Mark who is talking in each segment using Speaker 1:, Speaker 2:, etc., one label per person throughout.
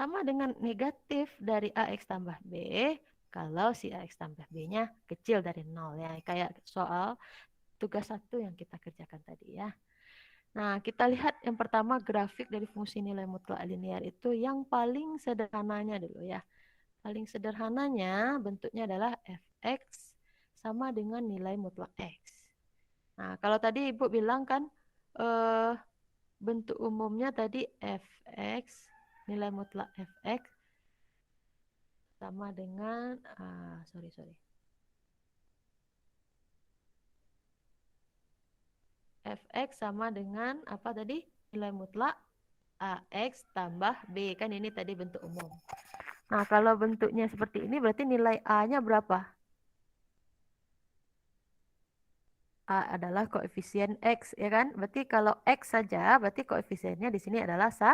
Speaker 1: sama dengan negatif dari AX tambah B kalau si AX tambah B-nya kecil dari 0 ya. Kayak soal tugas 1 yang kita kerjakan tadi ya. Nah, kita lihat yang pertama grafik dari fungsi nilai mutlak linear itu yang paling sederhananya dulu ya. Paling sederhananya bentuknya adalah fx sama dengan nilai mutlak x. Nah, kalau tadi Ibu bilang kan bentuk umumnya tadi fx, nilai mutlak fx sama dengan, sorry. Fx sama dengan apa tadi? Nilai mutlak AX tambah B. Kan ini tadi bentuk umum. Nah, kalau bentuknya seperti ini berarti nilai A-nya berapa? A adalah koefisien X, ya kan? Berarti kalau X saja, berarti koefisiennya di sini adalah 1,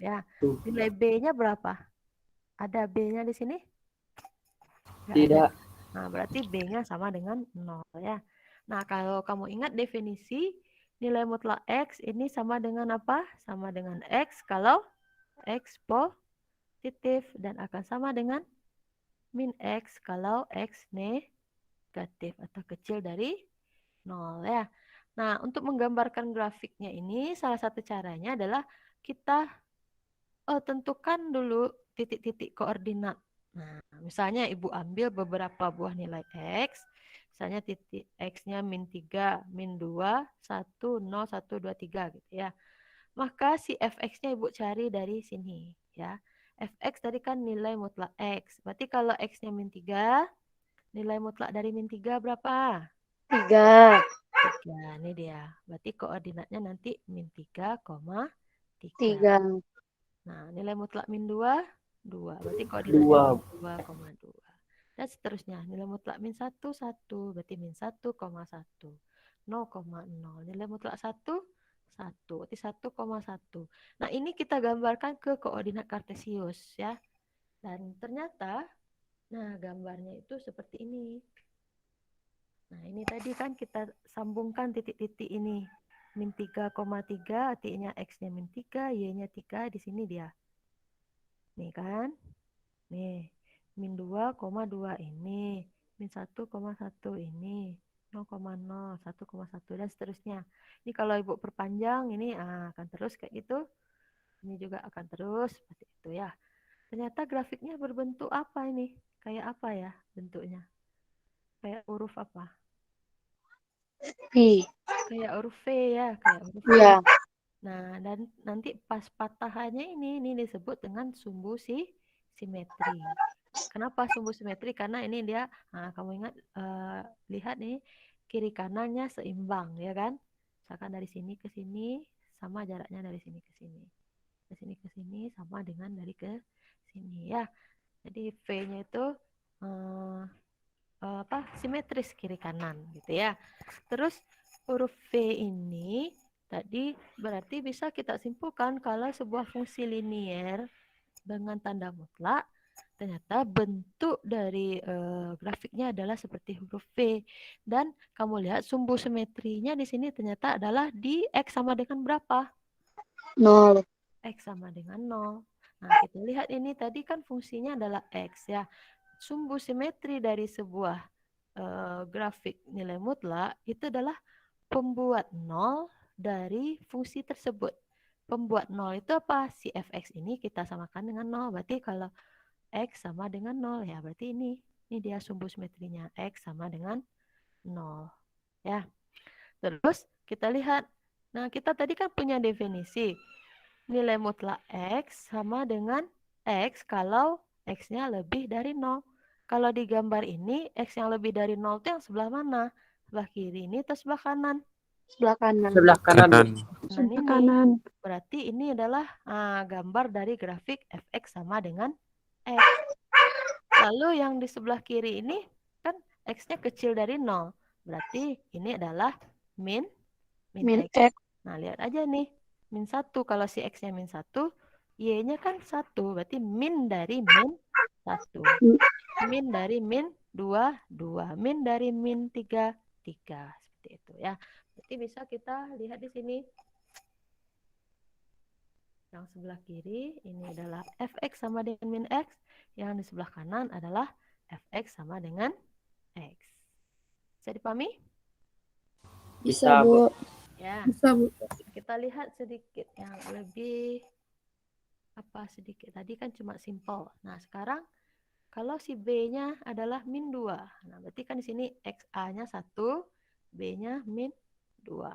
Speaker 1: ya. Nilai B-nya berapa? Ada B-nya di sini? Nggak ada.
Speaker 2: Tidak.
Speaker 1: Nah, berarti B-nya sama dengan 0, ya. Nah, kalau kamu ingat definisi, nilai mutlak X ini sama dengan apa? Sama dengan X kalau X positif dan akan sama dengan min X kalau X negatif atau kecil dari 0 ya. Nah, untuk menggambarkan grafiknya ini salah satu caranya adalah kita tentukan dulu titik-titik koordinat. Nah, misalnya Ibu ambil beberapa buah nilai X, misalnya titik X-nya min 3, min 2, 1, 0, 1, 2, 3 gitu ya. Maka si fx-nya Ibu cari dari sini ya. Fx tadi kan nilai mutlak X. Berarti kalau X-nya min 3, nilai mutlak dari min 3 berapa?
Speaker 3: 3.
Speaker 1: 3, ini dia. Berarti koordinatnya nanti min 3, 3.
Speaker 3: 3.
Speaker 1: Nah, nilai mutlak min 2, 2. Berarti koordinatnya min 2,2. Dan seterusnya. Nilai mutlak min 1, 1. Berarti min 1,1. 0,0. Nilai mutlak 1, 1. Berarti 1,1. Nah, ini kita gambarkan ke koordinat kartesius ya. Dan ternyata, nah gambarnya itu seperti ini. Nah, ini tadi kan kita sambungkan titik-titik ini. Min 3,3, artinya X-nya min 3, Y-nya 3, di sini dia. Nih kan? Nih, min 2,2 ini, min 1,1 ini, 0,0, 1,1, dan seterusnya. Ini kalau Ibu perpanjang, ini akan terus kayak gitu. Ini juga akan terus seperti itu ya. Ternyata grafiknya berbentuk apa ini? Kayak apa ya bentuknya? Kayak huruf apa?
Speaker 3: V.
Speaker 1: Kayak huruf V ya, kayak huruf V.
Speaker 3: Ya.
Speaker 1: Nah, dan nanti pas patahannya ini disebut dengan sumbu simetri. Kenapa sumbu simetri? Karena ini dia, nah, kamu ingat, lihat nih, kiri kanannya seimbang, ya kan? Misalkan dari sini ke sini, sama jaraknya dari sini ke sini. Dari sini ke sini, sama dengan dari ke sini, ya. Jadi V-nya itu simetris kiri kanan, gitu ya. Terus huruf V ini tadi berarti bisa kita simpulkan kalau sebuah fungsi linier dengan tanda mutlak ternyata bentuk dari grafiknya adalah seperti huruf V. Dan kamu lihat sumbu simetrinya di sini ternyata adalah di X sama dengan berapa?
Speaker 3: 0.
Speaker 1: X sama dengan 0. Nah, kita lihat ini tadi kan fungsinya adalah X ya. Sumbu simetri dari sebuah grafik nilai mutlak itu adalah pembuat 0 dari fungsi tersebut. Pembuat 0 itu apa? Si fx ini kita samakan dengan 0. Berarti kalau X sama dengan 0 ya, berarti ini dia sumbu simetrinya. X sama dengan 0. Ya. Terus kita lihat. Nah, kita tadi kan punya definisi. Nilai mutlak X sama dengan X kalau X-nya lebih dari 0. Kalau di gambar ini, X yang lebih dari 0 itu yang sebelah mana? Sebelah kiri ini atau sebelah kanan?
Speaker 3: Sebelah kanan.
Speaker 2: Sebelah kanan.
Speaker 1: Kanan ini.
Speaker 3: Kanan.
Speaker 1: Berarti ini adalah gambar dari grafik fx sama dengan X. Lalu yang di sebelah kiri ini kan X-nya kecil dari 0. Berarti ini adalah min X.
Speaker 3: X.
Speaker 1: Nah, lihat aja nih. Min 1. Kalau si X-nya min 1, Y-nya kan 1. Berarti min dari min 1. Min dari min 2, 2. Min dari min 3, 3. Seperti itu ya. Berarti bisa kita lihat di sini. Yang sebelah kiri ini adalah fx sama dengan min x. Yang di sebelah kanan adalah fx sama dengan x. Bisa dipahami?
Speaker 2: Bisa, Bu.
Speaker 1: Ya.
Speaker 4: Bisa, Bu.
Speaker 1: Kita lihat sedikit yang lebih sedikit. Tadi kan cuma simple. Nah, sekarang kalau si B-nya adalah min 2. Nah, berarti kan di sini XA-nya 1, B-nya min 2.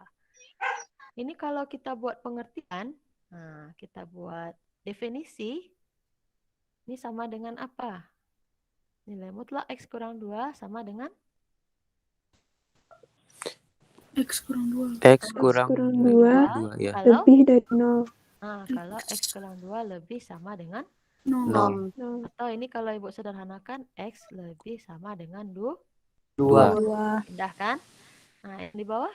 Speaker 1: Ini kalau kita buat pengertian, nah, kita buat definisi, ini sama dengan apa? Nilai mutlak X kurang 2 sama dengan?
Speaker 4: X kurang 2.
Speaker 2: X kurang 2 ya.
Speaker 1: Kalau?
Speaker 3: Lebih dari 0.
Speaker 1: Nah, kalau X kurang 2 lebih sama dengan?
Speaker 4: 0.
Speaker 3: 0.
Speaker 1: Atau ini kalau Ibu sederhanakan, X lebih sama dengan 2.
Speaker 2: 2.
Speaker 1: Pindah kan? Nah, yang di bawah?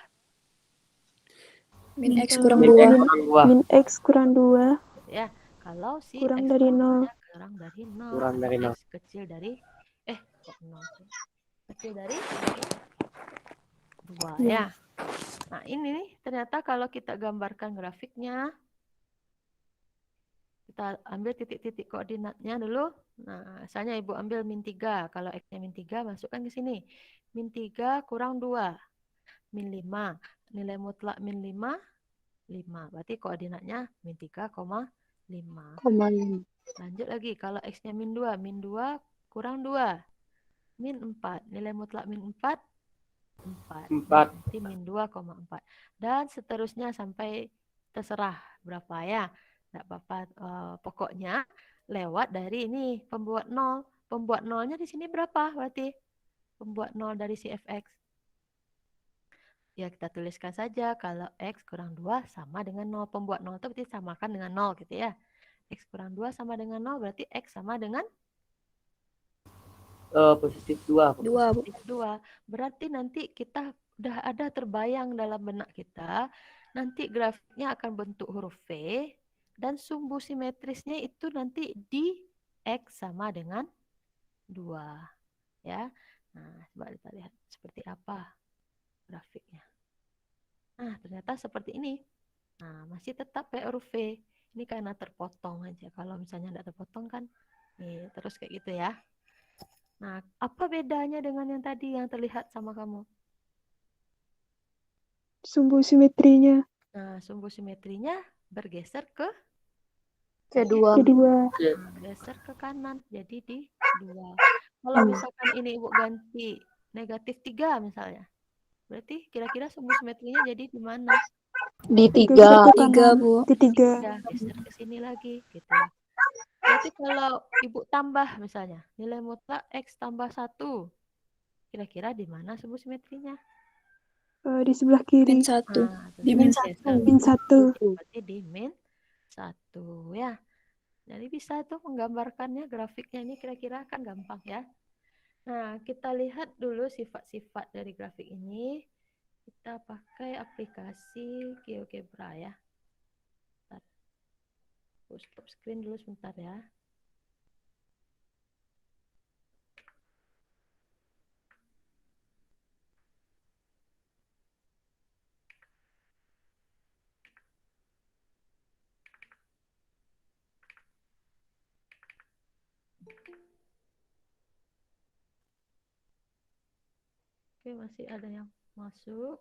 Speaker 4: Min X kurang
Speaker 3: Min
Speaker 4: 2.
Speaker 3: Min X kurang 2.
Speaker 1: Ya, kalau si
Speaker 3: Kurang
Speaker 1: X
Speaker 3: dari 0.
Speaker 1: kurang dari 0.
Speaker 2: Kurang dari
Speaker 1: atau
Speaker 2: 0.
Speaker 1: X kecil dari, kok 0 sih? Kecil dari 2 ya. Nah, ini nih ternyata kalau kita gambarkan grafiknya, kita ambil titik-titik koordinatnya dulu. Nah, misalnya Ibu ambil min 3. Kalau X-nya min 3, masukkan ke sini. Min 3 kurang 2. Min 5. Nilai mutlak min 5, 5. Berarti koordinatnya min 3,5. Lanjut lagi. Kalau X-nya min 2. Min 2 kurang 2. Min 4. Nilai mutlak min 4, 4. Berarti min 2,4. Dan seterusnya sampai terserah berapa ya. Tidak apa-apa. Pokoknya lewat dari ini pembuat 0. Pembuat 0-nya di sini berapa berarti? Pembuat 0 dari si fx. Ya kita tuliskan saja kalau x kurang 2 sama dengan 0. Pembuat 0 itu berarti samakan dengan 0 gitu ya. X kurang 2 sama dengan 0 berarti x sama dengan?
Speaker 2: Positif 2.
Speaker 4: 2, Bu.
Speaker 1: Positif 2. Berarti nanti kita udah ada terbayang dalam benak kita. Nanti grafiknya akan bentuk huruf V. Dan sumbu simetrisnya itu nanti di X sama dengan 2. Ya. Nah, coba kita lihat seperti apa grafiknya. Nah, ternyata seperti ini. Nah, masih tetap ya huruf V. Ini karena terpotong aja. Kalau misalnya tidak terpotong kan, nih, terus kayak gitu ya. Nah, apa bedanya dengan yang tadi yang terlihat sama kamu?
Speaker 3: Sumbu simetrinya.
Speaker 1: Nah, sumbu simetrinya bergeser ke?
Speaker 3: Kedua.
Speaker 1: Geser ke kanan, jadi di 2. Kalau misalkan ini Ibu ganti negatif 3 misalnya, berarti kira-kira sumbu simetrinya jadi di mana?
Speaker 3: Di
Speaker 4: 3,
Speaker 3: 3.
Speaker 4: Bu.
Speaker 3: Di 3.
Speaker 1: Ya, geser ke sini lagi, gitu. Berarti kalau Ibu tambah misalnya, nilai mutlak X tambah 1, kira-kira di mana sumbu simetrinya?
Speaker 3: Di sebelah kiri.
Speaker 4: Min 1.
Speaker 1: Nah,
Speaker 4: Di min
Speaker 1: geser
Speaker 4: 1.
Speaker 3: Min 1.
Speaker 1: berarti di min 1 ya. Jadi bisa tuh menggambarkannya grafiknya ini kira-kira kan gampang ya. Nah, kita lihat dulu sifat-sifat dari grafik ini. Kita pakai aplikasi GeoGebra ya. Bentar. Aku stop screen dulu sebentar ya. Oke, masih ada yang masuk.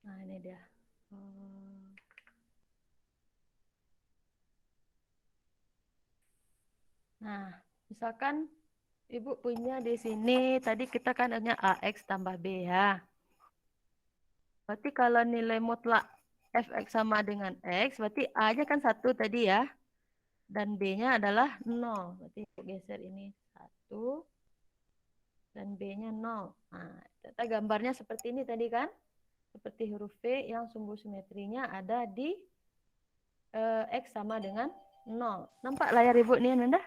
Speaker 1: Nah, ini dia. Nah, misalkan Ibu punya di sini, tadi kita kan hanya AX tambah B ya. Berarti kalau nilai mutlak fx sama dengan x, berarti A-nya kan 1 tadi ya. Dan B-nya adalah 0. Berarti geser ini 1 dan B-nya 0. Nah, kita gambarnya seperti ini tadi kan. Seperti huruf V yang sumbu simetrinya ada di X sama dengan 0. Nampak layar Ibu nih, Nanda?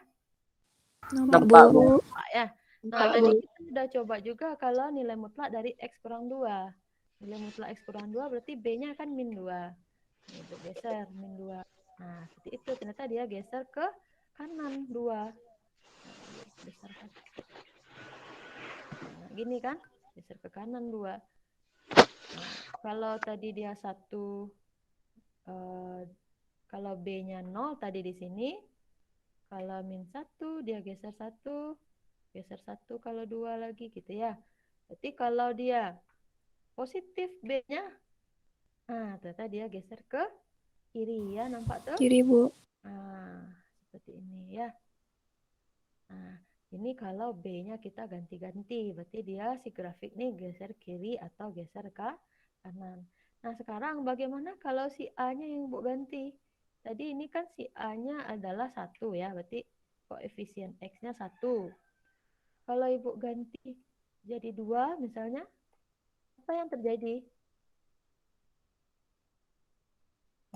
Speaker 2: Nampak, Bu.
Speaker 1: Nampak ya. Nah, tadi kita sudah coba juga kalau nilai mutlak dari X kurang 2. Nilai mutlak X kurang 2 berarti B-nya kan min 2. Nih, Ibu geser min 2. Nah, seperti itu. Ternyata dia geser ke kanan 2. Nah, Ibu besarkan. Nah, gini kan? Geser ke kanan 2. Nah, kalau tadi dia 1, kalau B-nya 0 tadi di sini, kalau min 1 dia geser 1, geser 1 kalau 2 lagi gitu ya. Berarti kalau dia positif B-nya, nah ternyata dia geser ke kiri ya, nampak tuh?
Speaker 3: Kiri, Bu.
Speaker 1: Nah, seperti ini ya. Nah, ini kalau B-nya kita ganti-ganti, berarti dia si grafik nih geser kiri atau geser ke kanan. Nah, sekarang bagaimana kalau si A-nya yang Ibu ganti? Tadi ini kan si A-nya adalah 1 ya, berarti koefisien X-nya 1. Kalau Ibu ganti jadi 2 misalnya, apa yang terjadi?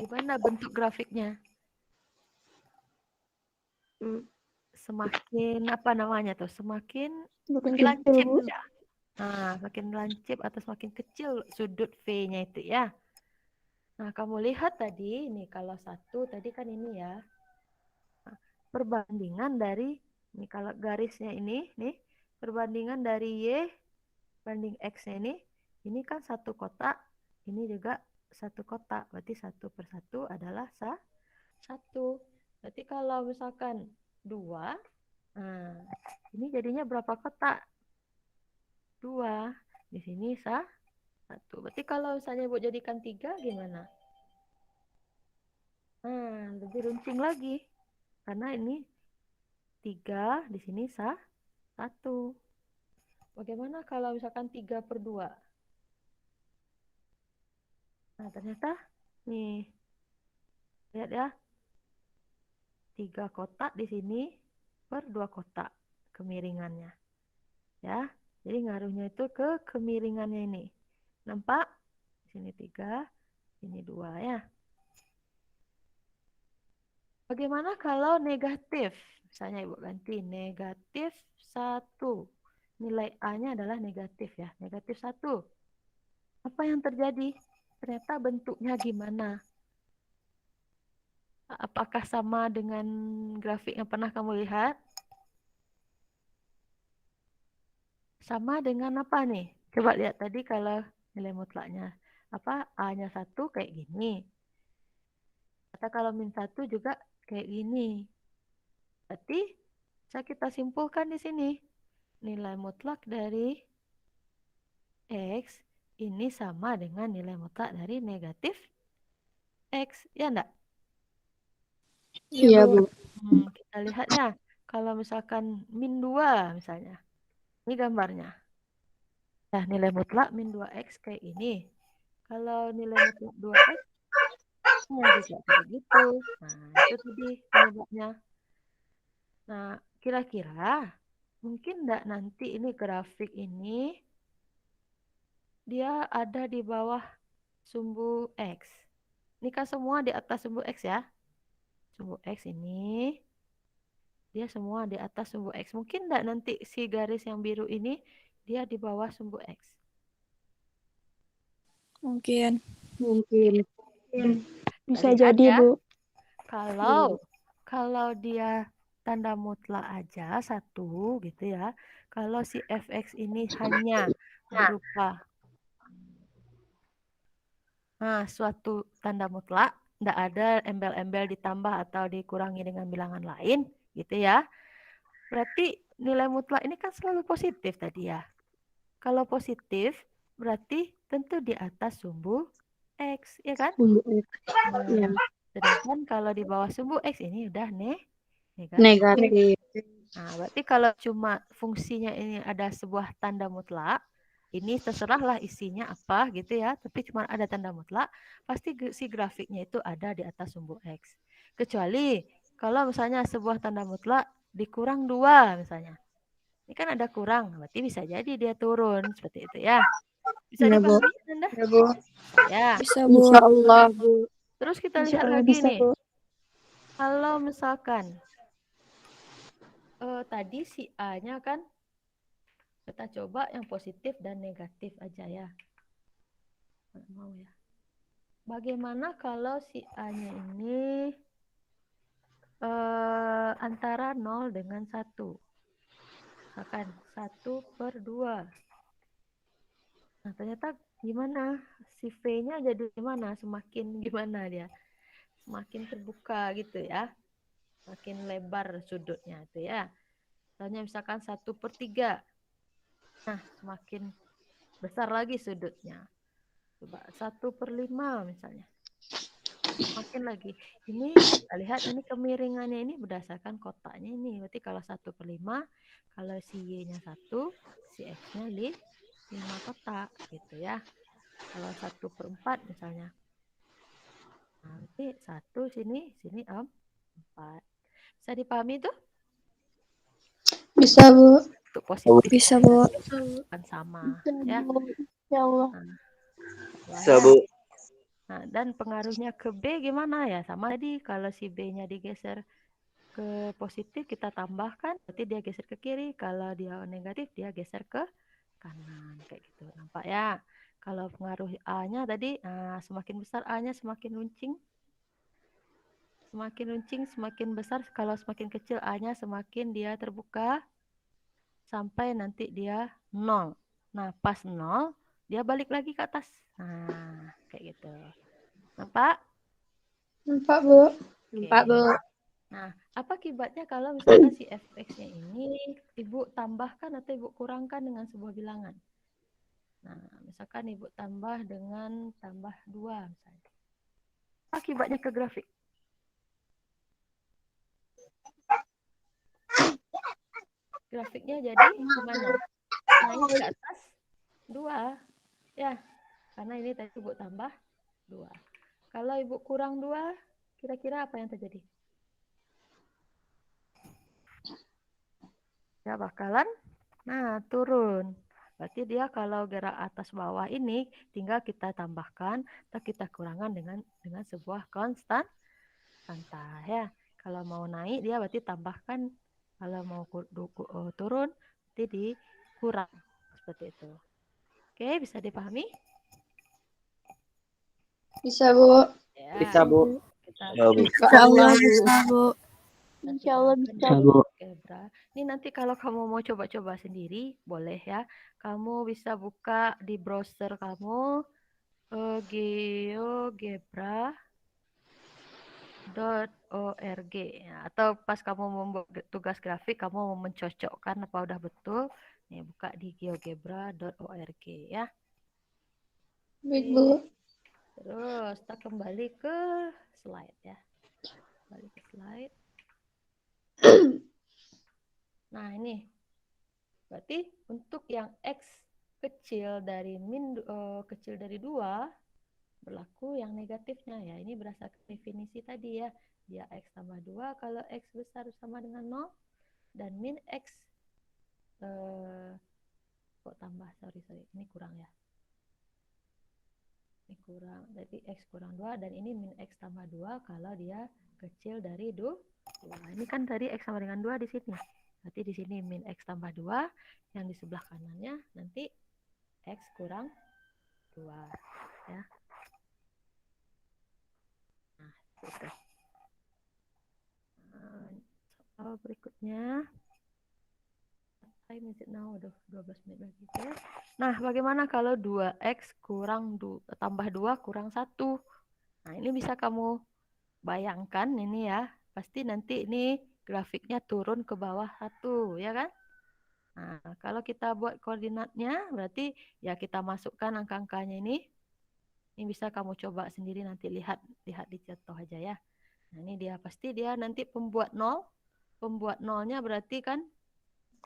Speaker 1: Gimana bentuk grafiknya? Semakin apa namanya tuh? Semakin lancip ya. Nah, semakin lancip atau semakin kecil sudut V-nya itu ya. Nah, kamu lihat tadi, nih kalau 1 tadi kan ini ya. Nah, perbandingan dari, nih kalau garisnya ini, nih, perbandingan dari Y banding X-nya ini kan satu kotak, ini juga satu kotak. Berarti 1/1 adalah 1. Berarti kalau misalkan 2, nah, ini jadinya berapa kotak? 2. Di sini 1. Berarti kalau misalnya Ibu jadikan 3 gimana? Nah, lebih runcing lagi. Karena ini 3, di sini 1. Bagaimana kalau misalkan 3/2? Nah, ternyata nih, lihat ya. 3 kotak di sini per 2 kotak kemiringannya. Ya, jadi ngaruhnya itu ke kemiringannya ini. Nampak? Di sini 3, ini 2 ya. Bagaimana kalau negatif? Misalnya Ibu ganti negatif 1. Nilai A-nya adalah negatif ya, negatif 1. Apa yang terjadi? Ternyata bentuknya gimana? Apakah sama dengan grafik yang pernah kamu lihat? Sama dengan apa nih? Coba lihat tadi kalau nilai mutlaknya. Apa? A-nya 1 kayak gini. Atau kalau min 1 juga kayak gini. Berarti bisa kita simpulkan di sini. Nilai mutlak dari X ini sama dengan nilai mutlak dari negatif X. Ya enggak?
Speaker 3: Iya, Bu.
Speaker 1: Kita lihat ya. Kalau misalkan min 2 misalnya. Ini gambarnya. Nah, nilai mutlak min 2X kayak ini. Kalau nilai mutlak 2X, ya juga kayak gitu. Nah, itu tadi penyebabnya. Nah, kira-kira mungkin enggak nanti ini grafik ini dia ada di bawah sumbu X. Ini kan semua di atas sumbu X ya. Sumbu X ini dia semua di atas sumbu X. Mungkin enggak nanti si garis yang biru ini dia di bawah sumbu X.
Speaker 3: Mungkin.
Speaker 1: Bisa
Speaker 3: jadi,
Speaker 1: ya.
Speaker 3: Bu.
Speaker 1: Kalau dia tanda mutlak aja 1 gitu ya. Kalau si fx ini hanya berupa suatu tanda mutlak, tidak ada embel-embel ditambah atau dikurangi dengan bilangan lain gitu ya. Berarti nilai mutlak ini kan selalu positif tadi ya. Kalau positif berarti tentu di atas sumbu X, ya kan? Nah, sedangkan kalau di bawah sumbu X ini udah negatif. Nah, berarti kalau cuma fungsinya ini ada sebuah tanda mutlak, ini terserahlah isinya apa gitu ya, tapi cuma ada tanda mutlak, pasti si grafiknya itu ada di atas sumbu X. Kecuali kalau misalnya sebuah tanda mutlak dikurang 2 misalnya. Ini kan ada kurang, berarti bisa jadi dia turun seperti itu ya. Bisa dipahami Anda?
Speaker 3: Ya, Bu.
Speaker 1: Ya.
Speaker 3: Bisa, Bu. Insya Allah, Bu.
Speaker 1: Terus kita
Speaker 3: Insya
Speaker 1: lihat
Speaker 3: Allah
Speaker 1: lagi
Speaker 3: bisa,
Speaker 1: nih.
Speaker 3: Bu.
Speaker 1: Kalau misalkan tadi si A-nya kan kita coba yang positif dan negatif aja ya. Nggak mau ya. Bagaimana kalau si A-nya ini antara 0 dengan 1? Misalkan 1/2. Nah, ternyata gimana? Si V-nya jadi gimana? Semakin gimana dia? Semakin terbuka gitu ya. Makin lebar sudutnya itu ya. Misalnya misalkan 1/3. Nah, semakin besar lagi sudutnya. Coba 1/5 misalnya. Makin lagi. Ini kita lihat ini kemiringannya ini berdasarkan kotaknya ini. Berarti kalau 1/5, kalau si Y-nya 1, si X-nya 5 kotak gitu ya. Kalau 1/4 misalnya. Nah, berarti 1 sini 4. Bisa dipahami tuh?
Speaker 3: Bisa, Bu.
Speaker 1: Untuk positif
Speaker 2: Bisa,
Speaker 1: dan
Speaker 2: Bu.
Speaker 1: negatif kan sama ya.
Speaker 3: Ya Allah.
Speaker 1: Nah,
Speaker 5: Bisa,
Speaker 1: ya.
Speaker 5: Bu.
Speaker 1: Nah, dan pengaruhnya ke B gimana ya? Sama tadi kalau si B-nya digeser ke positif kita tambahkan, berarti dia geser ke kiri. Kalau dia negatif dia geser ke kanan kayak gitu. Nampak ya? Kalau pengaruh A-nya tadi semakin besar A-nya semakin runcing. Semakin runcing semakin besar. Kalau semakin kecil A-nya semakin dia terbuka sampai nanti dia 0. Nah, pas 0 dia balik lagi ke atas. Nah, kayak gitu. Nampak?
Speaker 3: Nampak, Bu.
Speaker 1: Nampak, Bu. Nah, apa akibatnya kalau misalkan si fx-nya ini Ibu tambahkan atau Ibu kurangkan dengan sebuah bilangan? Nah, misalkan Ibu tambah dengan tambah 2 misalnya. Akibatnya ke grafik. Grafiknya jadi gimana? Naik ke atas 2. Ya, karena ini tadi Ibu tambah 2. Kalau Ibu kurang 2, kira-kira apa yang terjadi? Ya bakalan, turun. Berarti dia kalau gerak atas bawah ini tinggal kita tambahkan atau kita kurangkan dengan sebuah konstan ya. Kalau mau naik dia berarti tambahkan, kalau mau turun berarti dikurang seperti itu. Oke, bisa dipahami?
Speaker 3: Bisa, Bu.
Speaker 1: Ya,
Speaker 5: Bisa, Bu.
Speaker 1: kita
Speaker 5: Ya, Bu.
Speaker 4: Insya Allah bisa, Bu.
Speaker 3: Insya Allah
Speaker 1: tuangkan
Speaker 3: bisa,
Speaker 1: di
Speaker 3: Bu.
Speaker 1: algebra. Ini nanti kalau kamu mau coba-coba sendiri, boleh ya. Kamu bisa buka di browser kamu geogebra.org ya. Atau pas kamu membuat tugas grafik, kamu mau mencocokkan apa udah betul, nih buka di geogebra.org ya.
Speaker 3: Baik, Bu.
Speaker 1: Terus kita kembali ke slide ya. Kembali ke slide. Nah, ini berarti untuk yang X kecil dari kecil dari 2 berlaku yang negatifnya ya. Ini berdasarkan definisi tadi ya. Dia X tambah 2 kalau X besar sama dengan 0 dan min X kok tambah, sorry. Ini kurang ya. Ini kurang. Jadi X kurang 2 dan ini min X tambah 2 kalau dia kecil dari 2. Ini kan tadi X sama dengan 2 di sini. Berarti di sini min X tambah 2, yang di sebelah kanannya nanti X kurang 2 ya. Nah, gitu. Berikutnya time is it now? Aduh, 12 menit lagi ya. Nah, bagaimana kalau 2X tambah 2 kurang 1? Nah, ini bisa kamu bayangkan ini ya. Pasti nanti ini grafiknya turun ke bawah 1, ya kan? Nah, kalau kita buat koordinatnya, berarti ya kita masukkan angka-angkanya ini. Ini bisa kamu coba sendiri nanti lihat di contoh aja ya. Nah, ini dia pasti dia nanti pembuat 0. Pembuat nolnya berarti kan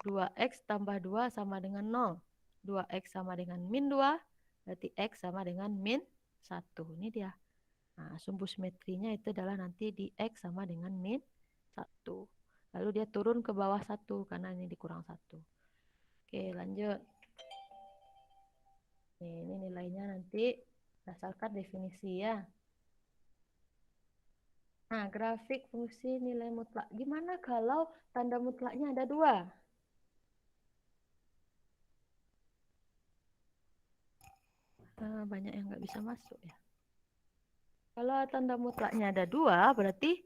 Speaker 1: 2X tambah 2 sama dengan 0. 2X sama dengan min 2, berarti X sama dengan min 1. Ini dia. Nah, sumbu simetrinya itu adalah nanti di X sama dengan min 1. Lalu dia turun ke bawah 1 karena ini dikurang 1. Oke, lanjut. Ini nilainya nanti berdasarkan definisi ya. Nah, grafik fungsi nilai mutlak. Gimana kalau tanda mutlaknya ada 2? Banyak yang nggak bisa masuk ya. Kalau tanda mutlaknya ada 2, berarti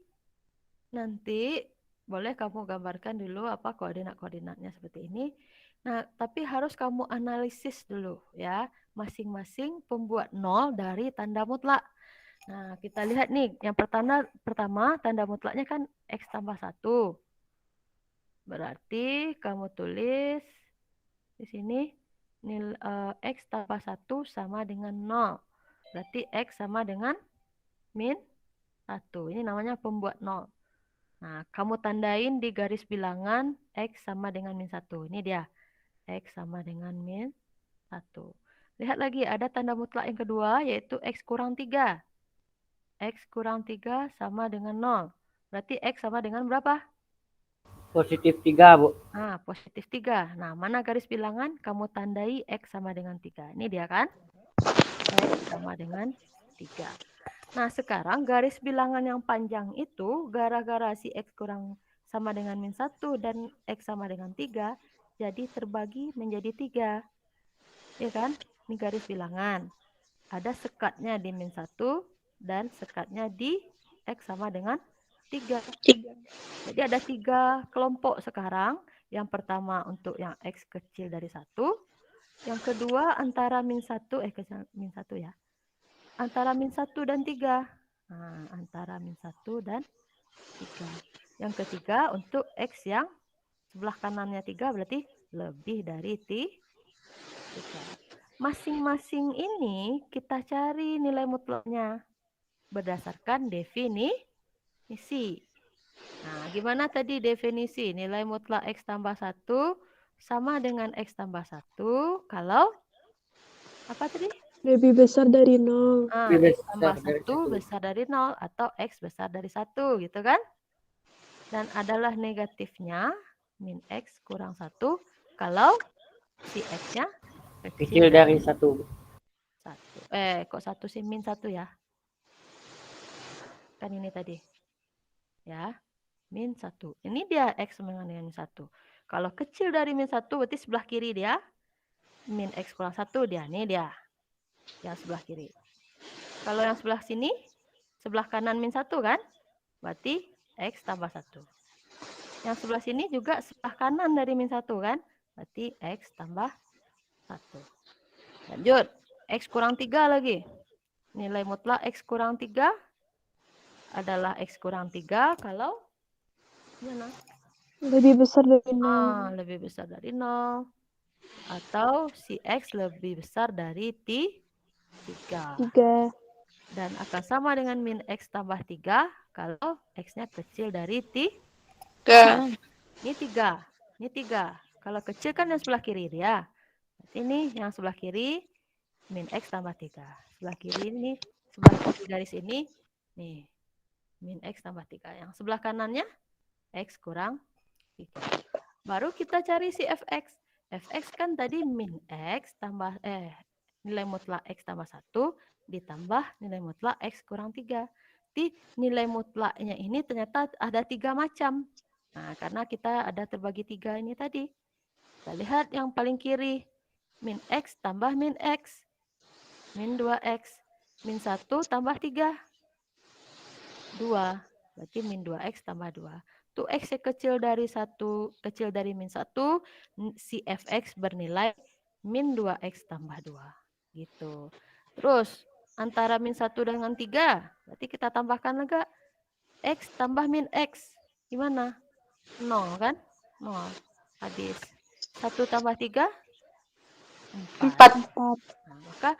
Speaker 1: nanti boleh kamu gambarkan dulu apa koordinat-koordinatnya seperti ini. Nah, tapi harus kamu analisis dulu ya, masing-masing pembuat 0 dari tanda mutlak. Nah, kita lihat nih, yang pertama tanda mutlaknya kan X tambah 1. Berarti kamu tulis di sini X tambah 1 sama dengan 0. Berarti X sama dengan min 1. Ini namanya pembuat 0. Nah, kamu tandain di garis bilangan X sama dengan min 1. Ini dia. X sama dengan min 1. Lihat lagi, ada tanda mutlak yang kedua, yaitu X kurang 3. X kurang 3 sama dengan 0. Berarti X sama dengan berapa?
Speaker 5: Positif 3, Bu.
Speaker 1: Nah, positif 3. Nah, mana garis bilangan? Kamu tandai X sama dengan 3. Ini dia kan? X sama dengan 3. Nah, sekarang garis bilangan yang panjang itu, gara-gara si X kurang sama dengan min 1 dan X sama dengan 3, jadi terbagi menjadi 3. Ya kan? Ini garis bilangan. Ada sekatnya di min 1 dan sekatnya di X sama dengan 3. Jadi ada 3 kelompok sekarang. Yang pertama untuk yang X kecil dari 1. Yang kedua antara min 1, min 1 ya. Antara min 1 dan 3. Nah, antara min 1 dan 3. Yang ketiga untuk X yang sebelah kanannya 3 berarti lebih dari 3. Masing-masing ini kita cari nilai mutlaknya berdasarkan definisi. Nah, gimana tadi definisi? Nilai mutlak X tambah 1 sama dengan X tambah 1 kalau apa tadi?
Speaker 2: Lebih besar dari 0.
Speaker 1: X tambah 1 besar dari 0 atau X besar dari 1 gitu kan? Dan adalah negatifnya min X kurang 1 kalau si X-nya
Speaker 5: Kecil dari 1.
Speaker 1: Kok 1 sih? Min 1 ya. Kan ini tadi. Ya. Min 1. Ini dia X sama dengan min 1. Kalau kecil dari min 1 berarti sebelah kiri dia. Min X kurang 1 dia. Ini dia. Yang sebelah kiri. Kalau yang sebelah sini, sebelah kanan min 1 kan? Berarti X tambah 1. Yang sebelah sini juga sebelah kanan dari min 1 kan? Berarti X tambah 1. Lanjut. X kurang 3 lagi. Nilai mutlak X kurang 3 adalah X kurang 3 kalau gimana?
Speaker 2: Lebih besar dari 0.
Speaker 1: Lebih besar dari 0. Atau si X lebih besar dari 3. Dan akan sama dengan min X tambah 3 kalau X-nya kecil dari 3. Ini 3. Ini 3. Kalau kecil kan yang sebelah kiri dia. Ini yang sebelah kiri min X tambah 3. Sebelah kiri ini, sebelah kiri garis ini, nih, min X tambah 3. Yang sebelah kanannya, X kurang 3. Baru kita cari si Fx. Fx kan tadi min X tambah, nilai mutlak X tambah 1 ditambah nilai mutlak X kurang 3. Di nilai mutlaknya ini ternyata ada 3 macam. Nah, karena kita ada terbagi 3 ini tadi. Kita lihat yang paling kiri. Min X tambah min X. Min 2X. Min 1 tambah 3. 2. Berarti min 2X tambah 2. Tuh X yang kecil dari min 1, si Fx bernilai min 2X tambah 2. Gitu. Terus, antara min 1 dengan 3, berarti kita tambahkan lagi X tambah min X. Gimana? 0 kan? 0. Habis. 1 tambah 3? 4. Nah, maka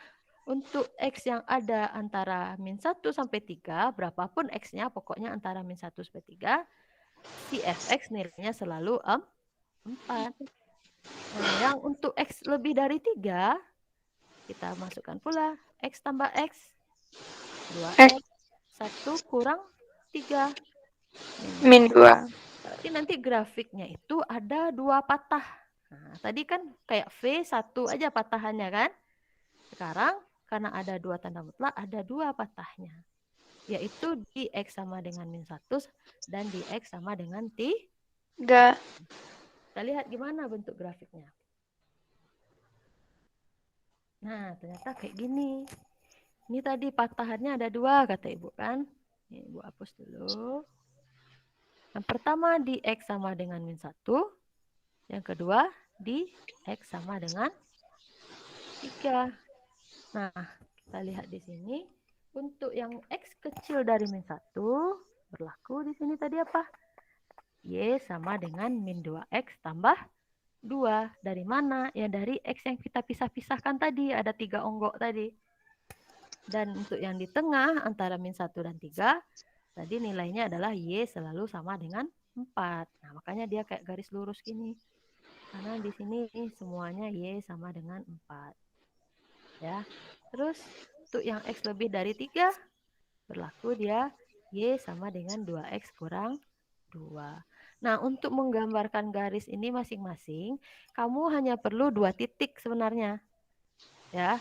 Speaker 1: untuk X yang ada antara min 1 sampai 3, berapapun X-nya, pokoknya antara min 1 sampai 3, si Fx nilainya selalu 4. Nah, yang untuk X lebih dari 3, kita masukkan pula X tambah X. 2X. 1 kurang 3.
Speaker 3: Min 2.
Speaker 1: Berarti nanti grafiknya itu ada 2 patah. Nah, tadi kan kayak V 1 aja patahannya kan? Sekarang karena ada 2 tanda mutlak, ada 2 patahnya. yaitu di X sama dengan min 1 dan di X sama dengan 3.
Speaker 3: Enggak.
Speaker 1: Kita lihat gimana bentuk grafiknya. Nah, ternyata kayak gini. Ini tadi patahannya ada 2, kata Ibu kan. Ini Ibu hapus dulu. Yang pertama di X sama dengan min 1. Yang kedua di X sama dengan 3. Nah, kita lihat di sini. Untuk yang X kecil dari min 1, berlaku di sini tadi apa? Y sama dengan min 2X tambah 2. Dari mana? Ya dari X yang kita pisah-pisahkan tadi. Ada 3 onggok tadi. Dan untuk yang di tengah antara min 1 dan 3, tadi nilainya adalah Y selalu sama dengan 4. Nah, makanya dia kayak garis lurus gini. Karena di sini semuanya Y sama dengan 4. Ya. Terus untuk yang X lebih dari 3, berlaku dia Y sama dengan 2X kurang 2. Nah, untuk menggambarkan garis ini masing-masing, kamu hanya perlu 2 titik sebenarnya. Ya.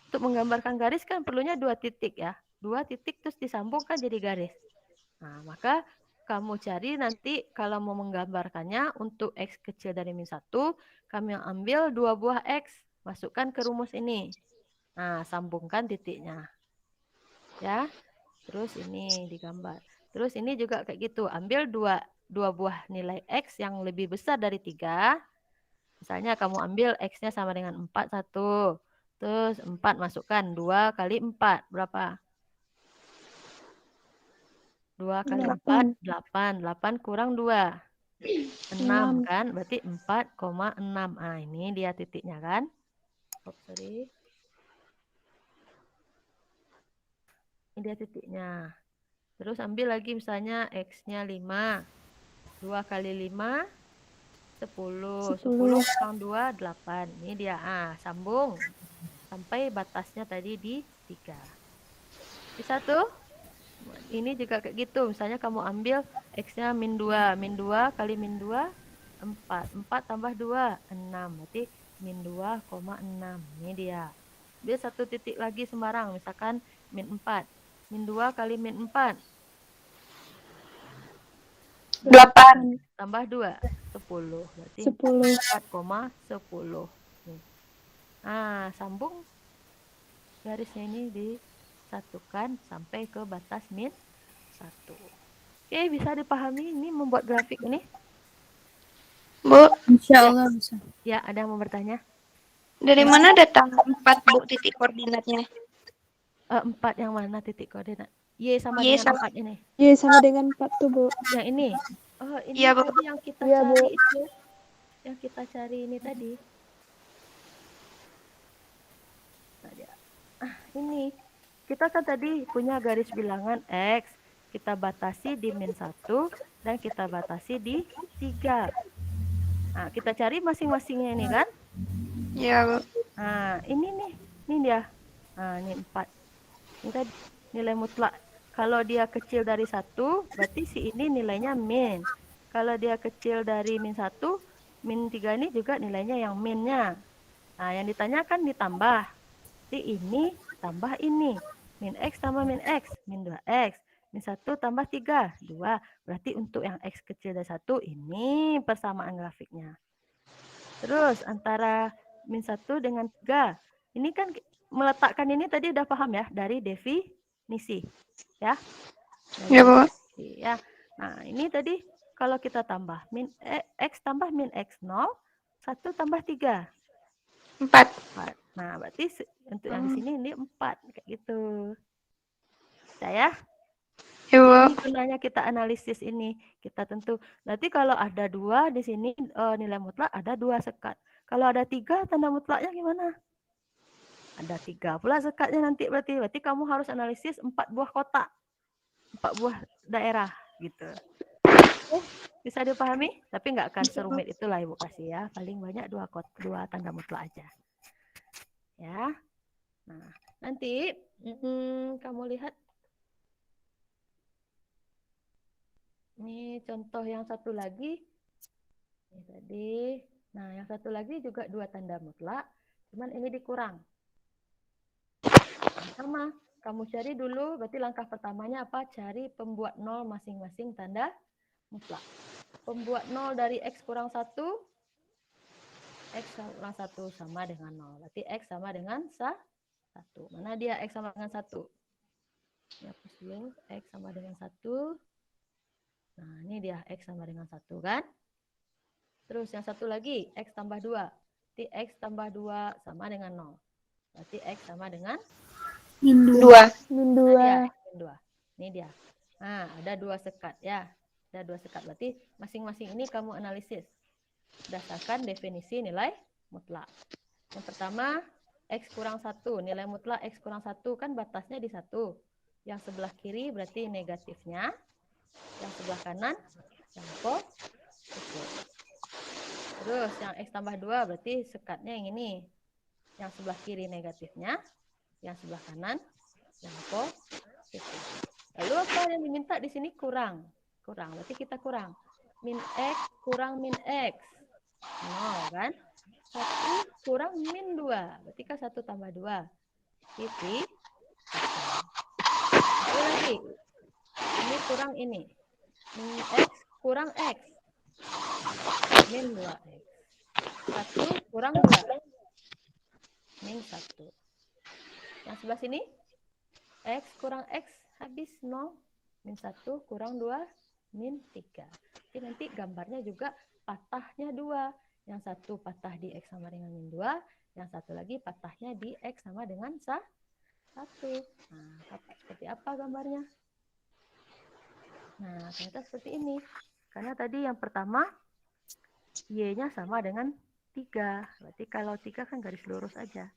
Speaker 1: Untuk menggambarkan garis kan perlunya 2 titik ya. 2 titik terus disambungkan jadi garis. Nah, maka kamu cari nanti kalau mau menggambarkannya untuk X kecil dari min 1, kami ambil 2 buah X, masukkan ke rumus ini. Nah, sambungkan titiknya. Ya. Terus ini digambar. Terus ini juga kayak gitu. Ambil 2 buah nilai X yang lebih besar dari 3. Misalnya kamu ambil X-nya sama dengan 4, 1. Terus 4 masukkan. 2 kali 4. Berapa? 2 kali 4, 8. 8 kurang 2. 6 kan? Berarti 4,6. Ah, ini dia titiknya kan? Oh, sorry. Ini dia titiknya. Terus ambil lagi misalnya X-nya 5. 2 kali 5, 10. 10 kurang 2, 8. Ini dia. Sambung. Sampai batasnya tadi di 3. Bisa tuh? Ini juga kayak gitu. Misalnya kamu ambil X-nya min 2. Min 2 kali min 2, 4. 4 tambah 2, 6. Berarti min 2,6. Ini dia. Ambil satu titik lagi sembarang. Misalkan min 4. Min 2 kali min 4.
Speaker 3: 8.
Speaker 1: Tambah 2, 10. Berarti
Speaker 2: 10.
Speaker 1: 4,10. Sambung garisnya ini disatukan sampai ke batas min 1. Oke, bisa dipahami ini membuat grafik ini?
Speaker 3: Bu,
Speaker 4: Insya Allah bisa.
Speaker 1: Ya, ada yang mau bertanya?
Speaker 3: dari mana datang 4, Bu, titik koordinatnya?
Speaker 1: 4 yang mana titik koordinat? Y sama
Speaker 3: Y
Speaker 1: dengan
Speaker 3: sama-
Speaker 1: 4 ini.
Speaker 2: Y sama dengan 4 tuh, Bu.
Speaker 1: Yang ini. Oh, ini
Speaker 3: Iya, Bu.
Speaker 1: tadi yang kita
Speaker 2: Iya, Bu.
Speaker 1: cari itu. Yang kita cari ini tadi. Ini. Kita kan tadi punya garis bilangan X. Kita batasi di min 1 dan kita batasi di 3. Nah, kita cari masing-masingnya ini kan?
Speaker 3: Iya, Bu.
Speaker 1: Nah, ini nih. Ini dia. Nah, ini 4. Ini tadi nilai mutlak. Kalau dia kecil dari 1, berarti si ini nilainya min. Kalau dia kecil dari min 1, min 3 ini juga nilainya yang minnya. Nah, yang ditanyakan ditambah. Jadi ini tambah ini. Min X tambah min X. Min 2X. Min 1 tambah 3. 2. Berarti untuk yang X kecil dari 1, ini persamaan grafiknya. Terus antara min 1 dengan 3. Ini kan meletakkan ini tadi udah paham ya dari definisi. Ya.
Speaker 3: Iya, Bu.
Speaker 1: Ya. Nah, ini tadi kalau kita tambah min X tambah min X 0, 1 tambah 3.
Speaker 3: 4.
Speaker 1: Nah, berarti untuk yang di sini ini 4 kayak gitu. Saya
Speaker 3: Iya, Bu.
Speaker 1: ini gunanya kita analisis ini. Kita tentu nanti kalau ada 2 di sini nilai mutlak ada 2 sekat. Kalau ada 3 tanda mutlaknya gimana? Ada 3 pula sekatnya nanti berarti kamu harus analisis 4 buah kotak. 4 buah daerah gitu. Oke, bisa dipahami? Tapi nggak akan serumit itulah Ibu kasih ya. Paling banyak 2 tanda mutlak aja. Ya. Nah, nanti kamu lihat. Ini contoh yang satu lagi. Ini tadi. Nah, yang satu lagi juga 2 tanda mutlak. Cuman ini dikurang. Sama. kamu cari dulu, berarti langkah pertamanya apa? Cari pembuat nol masing-masing tanda mutlak. Pembuat nol dari X kurang 1, X kurang 1 sama dengan 0. Berarti X sama dengan 1. Mana dia X sama dengan 1? Ini hapus dulu, X sama dengan 1. Nah, ini dia X sama dengan 1 kan? Terus yang satu lagi, X tambah 2. Berarti X tambah 2 sama dengan 0. Berarti X sama dengan
Speaker 4: Min 2.
Speaker 3: 2.
Speaker 2: Min
Speaker 1: Nah, dia
Speaker 2: 2.
Speaker 1: X min 2. Ini dia. Nah, ada 2 sekat ya. Ada 2 sekat. Berarti masing-masing ini kamu analisis berdasarkan definisi nilai mutlak. Yang pertama, X kurang 1. Nilai mutlak X kurang 1 kan batasnya di 1. Yang sebelah kiri berarti negatifnya. Yang sebelah kanan yang positif. Terus yang X tambah 2 berarti sekatnya yang ini. Yang sebelah kiri negatifnya. Yang sebelah kanan yang positif. Lalu apa yang diminta di sini? Kurang. Kurang. Berarti kita kurang. Min X kurang min X. 0 kan? 1 kurang min 2. Berarti kan 1 tambah 2. Titik. Lalu lagi. Ini kurang ini. Min X kurang X. Min 2X. 1 kurang 2. Min 1. Yang sebelah sini. X kurang X habis 0. Min 1 kurang 2. Min 3. Jadi nanti gambarnya juga patahnya 2. Yang satu patah di X sama dengan min 2. Yang satu lagi patahnya di X sama dengan 1. Nah, seperti apa gambarnya? Nah, ternyata seperti ini. Karena tadi yang pertama, Y-nya sama dengan 3. Berarti kalau 3 kan garis lurus aja.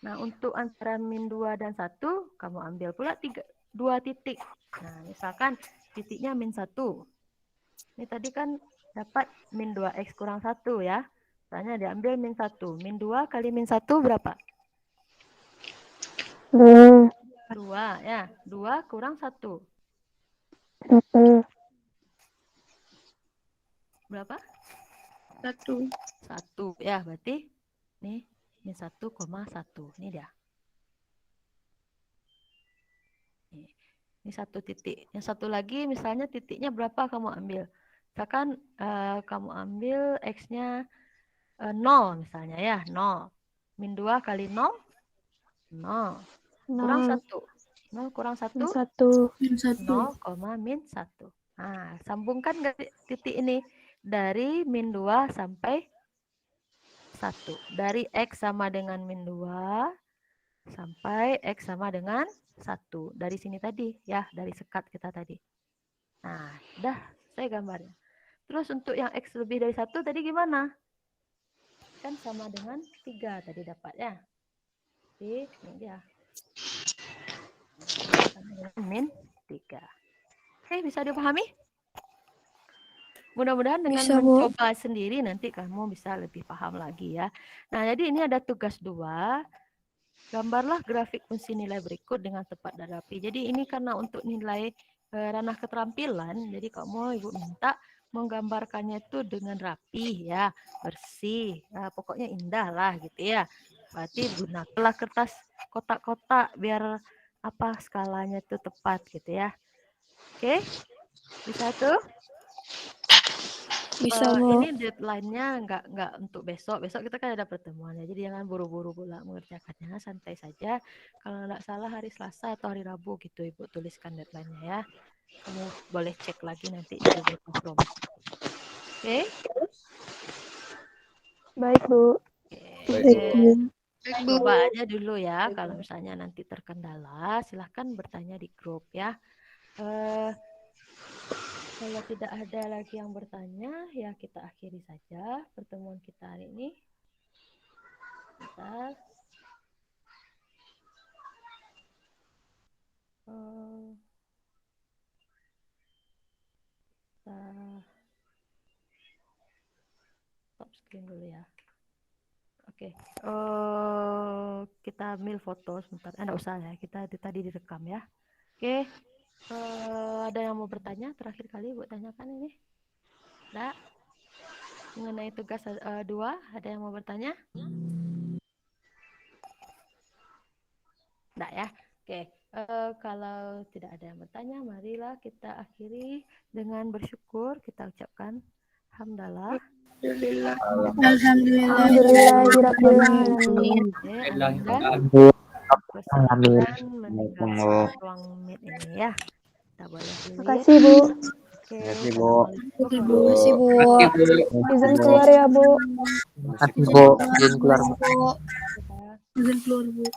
Speaker 1: Nah, untuk antara min 2 dan 1, kamu ambil pula 2 titik. Nah, misalkan titiknya min 1. Ini tadi kan dapat min 2X kurang 1 ya. Misalnya diambil min 1. Min 2 kali min 1 berapa?
Speaker 2: 2.
Speaker 1: 2 ya. 2 kurang 1.
Speaker 2: 1.
Speaker 1: Berapa?
Speaker 3: 1.
Speaker 1: 1 ya. Berarti nih min 1,1. Ini dia. Ini 1 titik. Yang satu lagi misalnya titiknya berapa kamu ambil? Misalkan kamu ambil X-nya 0 misalnya ya. 0. Min 2 kali 0. 0. Kurang 1. 0 kurang 1.
Speaker 2: Min 1.
Speaker 4: Min 1.
Speaker 1: 0, min 1. Nah, sambungkan titik ini. Dari min 2 sampai 1. Dari X sama dengan min 2 sampai X sama dengan 1. Dari sini tadi ya, dari sekat kita tadi. Nah, dah saya gambarnya. Terus untuk yang X lebih dari 1 tadi gimana? Kan sama dengan 3 tadi dapat ya. Jadi ini dia. Sama dengan min 3. Oke, bisa dipahami? Mudah-mudahan dengan
Speaker 2: Bisa, Bu.
Speaker 1: mencoba sendiri nanti kamu bisa lebih paham lagi ya. Nah, jadi ini ada tugas 2. Gambarlah grafik fungsi nilai berikut dengan tepat dan rapi. Jadi ini karena untuk nilai ranah keterampilan, jadi kamu Ibu minta menggambarkannya itu dengan rapi ya, bersih, pokoknya indah lah gitu ya. Berarti gunakanlah kertas kotak-kotak biar apa skalanya itu tepat gitu ya. Oke, bisa tuh?
Speaker 2: Bisa, Bu.
Speaker 1: Ini deadline-nya nggak untuk besok. Besok kita kan ada pertemuan ya. Jadi jangan buru-buru pula mengerjakannya, santai saja. Kalau nggak salah hari Selasa atau hari Rabu gitu Ibu tuliskan deadline-nya ya. Kamu boleh cek lagi nanti di Google Classroom. Oke?
Speaker 2: Baik, Bu.
Speaker 1: Oke. Coba aja dulu ya. Kalau misalnya nanti terkendala, silahkan bertanya di grup ya. Kalau tidak ada lagi yang bertanya, ya kita akhiri saja pertemuan kita hari ini. Bentar. Stop screen dulu ya. Oke. Kita ambil foto sebentar. Enggak usah ya, kita tadi direkam ya. Oke. Ada yang mau bertanya? Terakhir kali Bu tanyakan ini. Enggak? Mengenai tugas 2, ada yang mau bertanya? Enggak ya? Oke, kalau tidak ada yang bertanya, marilah kita akhiri dengan bersyukur. Kita ucapkan hamdalah.
Speaker 3: Alhamdulillah.
Speaker 4: Alhamdulillah.
Speaker 2: Alhamdulillahirrahmanirrahim.
Speaker 1: Anda persilahkan meninggalkan ruang meet ini ya. Kita boleh
Speaker 2: Makasih, Bu.
Speaker 1: Oke,
Speaker 6: Makasih, Bu.
Speaker 1: Assalamualaikum.
Speaker 4: Makasih, Bu.
Speaker 2: Izin keluar ya, Bu.
Speaker 6: Makasih, Bu. Izin keluar, Bu.
Speaker 1: Dadah.
Speaker 4: Izin keluar, Bu.